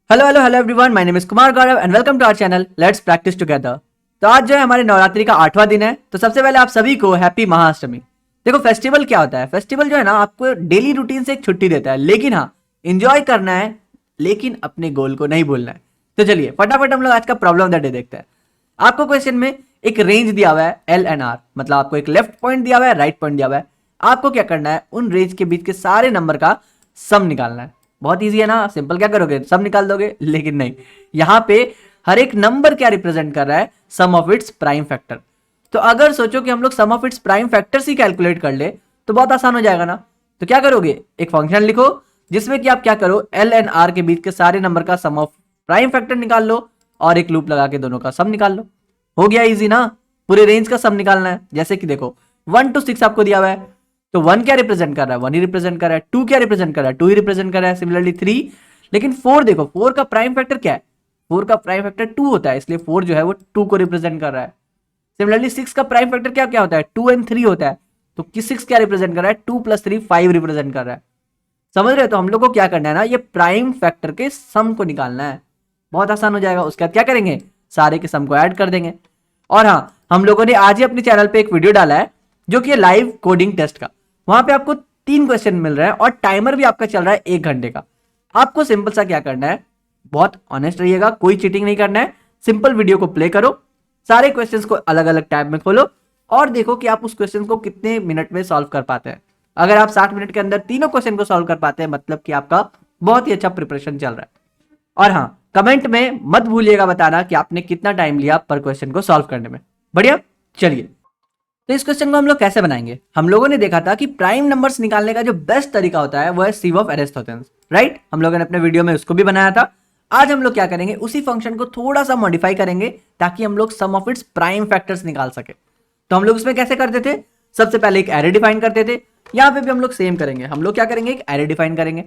Hello hello hello everyone, my name is Kumar Gaurav and welcome to our channel let's practise together. तो आज जो है हमारे नवरात्रि का 8वां दिन है। तो सबसे पहले आप सभी को हैप्पी महाअष्टमी। देखो फेस्टिवल क्या होता है, फेस्टिवल जो है ना आपको डेली रूटीन से एक छुट्टी देता है, लेकिन हाँ एंजॉय करना है, लेकिन अपने गोल को नहीं भूलना है। तो चलिए फटाफट हम लोग आज का प्रॉब्लम ऑफ द डे देखते हैं। आपको क्वेश्चन में एक रेंज दिया हुआ है एल एंड आर, मतलब आपको एक लेफ्ट पॉइंट दिया हुआ है, राइट पॉइंट दिया हुआ है। आपको क्या करना है, उन रेंज के बीच के सारे नंबर का सम निकालना है। बहुत इजी है ना, सिंपल। क्या करोगे, सब निकाल दोगे, लेकिन नहीं, यहां पे हर एक नंबर क्या रिप्रेजेंट कर रहा है, sum of its prime factor. तो अगर सोचो कि हम लोग sum of its prime factors ही कैलकुलेट कर ले तो बहुत आसान हो जाएगा ना। तो क्या करोगे, एक फंक्शन लिखो जिसमें कि आप क्या करो, एल एंड आर के बीच के सारे नंबर का सम ऑफ प्राइम फैक्टर निकाल लो और एक लूप लगा के दोनों का सम निकाल लो। हो गया इजी ना। पूरे रेंज का सम निकालना है। जैसे कि देखो 1 to 6 आपको दिया हुआ है, तो 1 क्या रिप्रेजेंट कर रहा है, 1 ही रिप्रेजेंट कर रहा है। 2 क्या रिप्रेजेंट कर रहा है, 2 ही रिप्रेजेंट कर रहा है। सिमिलरली 3, लेकिन 4 देखो, 4 का प्राइम फैक्टर क्या है, 4 का प्राइम फैक्टर 2 होता है, इसलिए 4 जो है वो 2 को रिप्रेजेंट कर रहा है। सिमिलरली 6 का प्राइम फैक्टर क्या क्या होता है, 2 एंड 3 होता है, तो 6 क्या रिप्रेजेंट कर रहा है, 2 + 3 5 रिप्रेजेंट कर रहा है। समझ रहे हो। तो हम लोग को क्या करना है ना, ये प्राइम फैक्टर के सम को निकालना है। बहुत आसान हो जाएगा। उसके बाद क्या करेंगे, सारे के सम को ऐड कर देंगे। और हाँ, हम लोगों ने आज ही अपने चैनल पे एक वीडियो डाला है जो कि लाइव कोडिंग टेस्ट का। वहां पे आपको 3 क्वेश्चन मिल रहे हैं और टाइमर भी आपका चल रहा है 1 घंटे का। आपको सिंपल सा क्या करना है, बहुत ऑनेस्ट रहिएगा, कोई चीटिंग नहीं करना है। सिंपल वीडियो को प्ले करो, सारे क्वेश्चंस को अलग अलग टैब में खोलो और देखो कि आप उस क्वेश्चन को कितने मिनट में सॉल्व कर पाते हैं। अगर आप 60 मिनट के अंदर तीनों क्वेश्चन को सॉल्व कर पाते हैं, मतलब कि आपका बहुत ही अच्छा प्रिपरेशन चल रहा है। और हाँ, कमेंट में मत भूलिएगा बताना कि आपने कितना टाइम लिया पर क्वेश्चन को सॉल्व करने में। बढ़िया, चलिए। तो इस क्वेश्चन को हम लोग कैसे बनाएंगे, हम लोगों ने देखा था कि प्राइम नंबर्स निकालने का जो बेस्ट तरीका होता है वो है सिव ऑफ एरिस्टोटेन्स, राइट। हम लोगों ने अपने वीडियो में उसको भी बनाया था। आज हम लोग क्या करेंगे, उसी फंक्शन को थोड़ा सा मॉडिफाई करेंगे ताकि हम लोग sum of its prime factors निकाल सके। तो हम लोग उसमें कैसे करते थे, सबसे पहले एक एरे डिफाइन करते थे। यहाँ पे भी हम लोग सेम करेंगे। हम लोग क्या करेंगे, एक एरे डिफाइन करेंगे।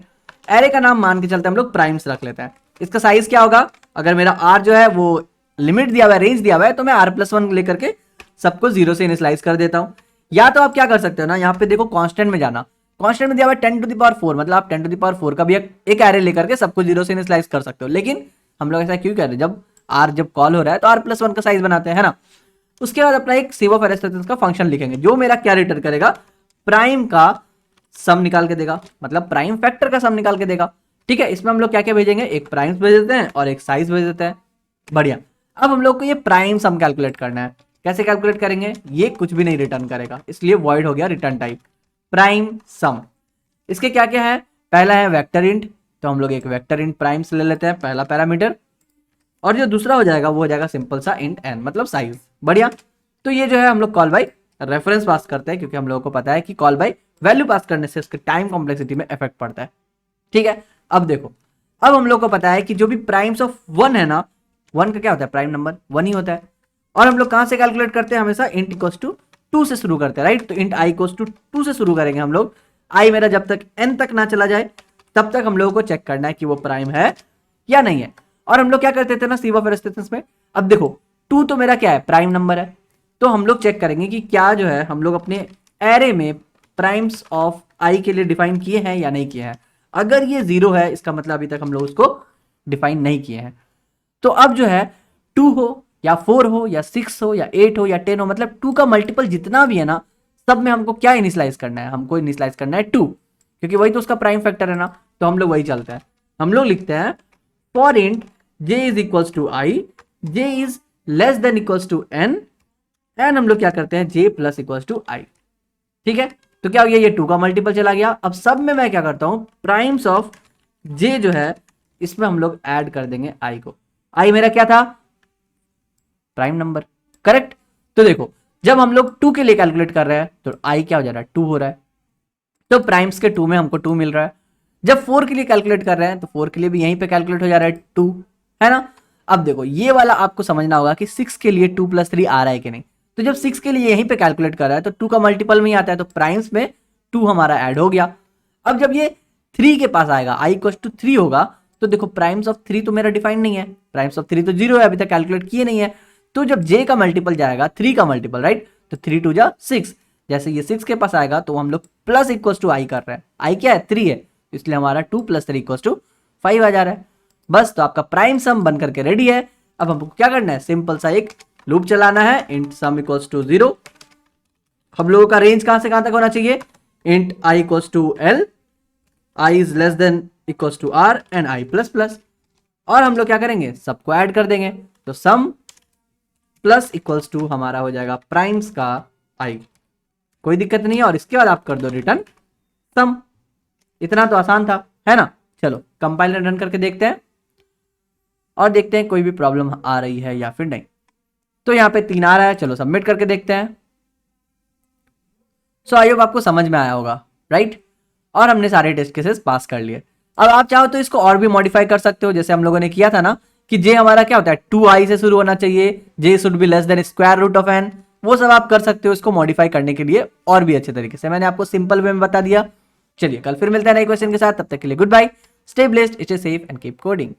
एरे का नाम मान के चलते हम लोग प्राइम्स रख लेते हैं। इसका साइज क्या होगा, अगर मेरा आर जो है वो लिमिट दिया हुआ है, रेंज दिया हुआ है, तो मैं r+1 लेकर के सबको 0 से इनिशियलाइज कर देता हूं। या तो आप क्या कर सकते हो ना, यहाँ पे देखो कांस्टेंट में जाना। कांस्टेंट में दिया हुआ है 10⁴, मतलब आप 10⁴ का भी एक एरे लेकर के सबको 0 से इनिशियलाइज कर सकते हो। लेकिन हम लोग ऐसा क्यों कर रहे हैं, जब कॉल हो रहा है तो r+1 का साइज बनाते हैं, है ना। उसके बाद अपना एक सिव ऑफ एरिस्टोटेन्स का फंक्शन लिखेंगे जो मेरा क्या रिटर्न करेगा, प्राइम का सम निकाल के देगा, मतलब प्राइम फैक्टर का सम निकाल के देगा। ठीक है, इसमें हम लोग क्या क्या भेजेंगे, एक प्राइम्स भेज देते हैं और एक साइज भेज देते हैं। बढ़िया। अब हम लोग को ये प्राइम सम कैलकुलेट करना है। कैसे कैलकुलेट करेंगे, ये कुछ भी नहीं रिटर्न करेगा, इसलिए वॉइड हो गया रिटर्न टाइप। प्राइम सम, इसके क्या क्या है, पहला है वेक्टर इंट, तो हम लोग एक वेक्टर इंट प्राइम्स ले लेते हैं, पहला पैरामीटर। और जो दूसरा हो जाएगा वो हो जाएगा सिंपल सा इंट एन, मतलब साइज। बढ़िया। तो ये जो है हम लोग कॉल बाई रेफरेंस पास करते हैं, क्योंकि हम लोगों को पता है कि कॉल बाई वैल्यू पास करने से उसके टाइम कॉम्प्लेक्सिटी में इफेक्ट पड़ता है। ठीक है, अब देखो, अब हम लोग को पता है कि जो भी प्राइम्स ऑफ 1 है ना, 1 का क्या होता है, प्राइम नंबर 1 ही होता है। और हम लोग कहां से कैलकुलेट करते हैं, हमेशा इंट इक्वल्स टू 2 से शुरू करते हैं, राइट। तो इंट आई इक्वल्स टू 2 से शुरू करेंगे हम लोग। आई मेरा जब तक n तक ना चला जाए तब तक हम लोगों को चेक करना है कि वो प्राइम है या नहीं है। और हम लोग क्या करते थे ना सिव ऑफ एरिस्टोटेन्स में, अब देखो 2 तो मेरा क्या है, प्राइम नंबर है। तो हम लोग चेक करेंगे कि क्या जो है हम लोग अपने एरे में प्राइम्स ऑफ आई के लिए डिफाइन किए हैं या नहीं किए हैं। अगर ये 0 है, इसका मतलब अभी तक हम लोग उसको डिफाइन नहीं किए हैं। तो अब जो है 2 हो या 4 हो या 6 हो या 8 हो या 10 हो, मतलब 2 का मल्टीपल जितना भी है ना, सब में हमको क्या इनिशियलाइज करना है, हमको इनिशियलाइज करना है 2, क्योंकि वही तो उसका प्राइम फैक्टर है ना। तो हम लोग वही चलते हैं, हम लोग लिखते हैं for int j is equals to i, j is less than equals to n, and हम लोग क्या करते हैं j plus equals to i. ठीक है, तो क्या हो गया, ये 2 का मल्टीपल चला गया। अब सब में मैं क्या करता हूं, प्राइम्स ऑफ j जो है इसमें हम लोग ऐड कर देंगे i को। i मेरा क्या था, प्राइम नंबर, करेक्ट। तो देखो जब हम लोग 2 के लिए कैलकुलेट कर रहे हैं तो i क्या हो जा रहा है, 2 हो रहा है। तो प्राइम्स के 2 में हमको 2 मिल रहा है। जब 4 के लिए कैलकुलेट कर रहे हैं तो 4 के लिए भी यहीं पे कैलकुलेट हो जा रहा है 2, है ना। अब देखो ये वाला आपको समझना होगा कि 6 के लिए 2 + 3 आ रहा है कि नहीं। तो जब 6 के लिए यहीं पे कैलकुलेट कर रहा है तो 2 का मल्टीपल में ही आता है, तो प्राइम्स में 2 हमारा ऐड हो गया। अब जब ये 3 के पास आएगा, i इक्वल्स टू 3 होगा, तो देखो प्राइम्स ऑफ 3 तो मेरा डिफाइन नहीं है, प्राइम्स ऑफ 3 तो 0 है, अभी तक कैलकुलेट किए नहीं है। तो जब j का मल्टीपल जाएगा 3 का मल्टीपल, राइट, तो 3 2 जा 6, जैसे ये 6 के पास आएगा तो हम लोग प्लस इक्वल्स टू आई कर रहे हैं। आई क्या है, 3 है, इसलिए हमारा 2 + 3 = 5 आ जा रहा है। बस, तो आपका प्राइम सम बन करके रेडी है। अब हमको क्या करना है, सिंपल सा एक लूप चलाना है, इंट सम इक्वल्स टू 0। हम लोगों का रेंज कहां से कहां तक होना चाहिए, int i equals to l, i is less than equals to r and i plus plus. और हम लोग क्या करेंगे, सबको ऐड कर देंगे, तो सम प्लस इक्वल्स टू हमारा हो जाएगा प्राइम्स का आई। कोई दिक्कत नहीं है। और इसके बाद आप कर दो रिटर्न सम। इतना तो आसान था, है ना। चलो कंपाइल रन करके देखते हैं और देखते हैं कोई भी प्रॉब्लम आ रही है या फिर नहीं। तो यहाँ पे 3 आ रहा है, चलो सबमिट करके देखते हैं। सो आई होप आपको समझ में आया होगा, राइट। और हमने सारे टेस्ट केसेस पास कर लिए। अब आप चाहो तो इसको और भी मॉडिफाई कर सकते हो, जैसे हम लोगों ने किया था ना कि जे हमारा क्या होता है 2i से शुरू होना चाहिए, J should be less than square root of N. वो सब आप कर सकते हो इसको मॉडिफाई करने के लिए और भी अच्छे तरीके से। मैंने आपको सिंपल वे में बता दिया। चलिए कल फिर मिलते हैं नए क्वेश्चन के साथ, तब तक के लिए goodbye, stay blessed, stay safe and keep coding.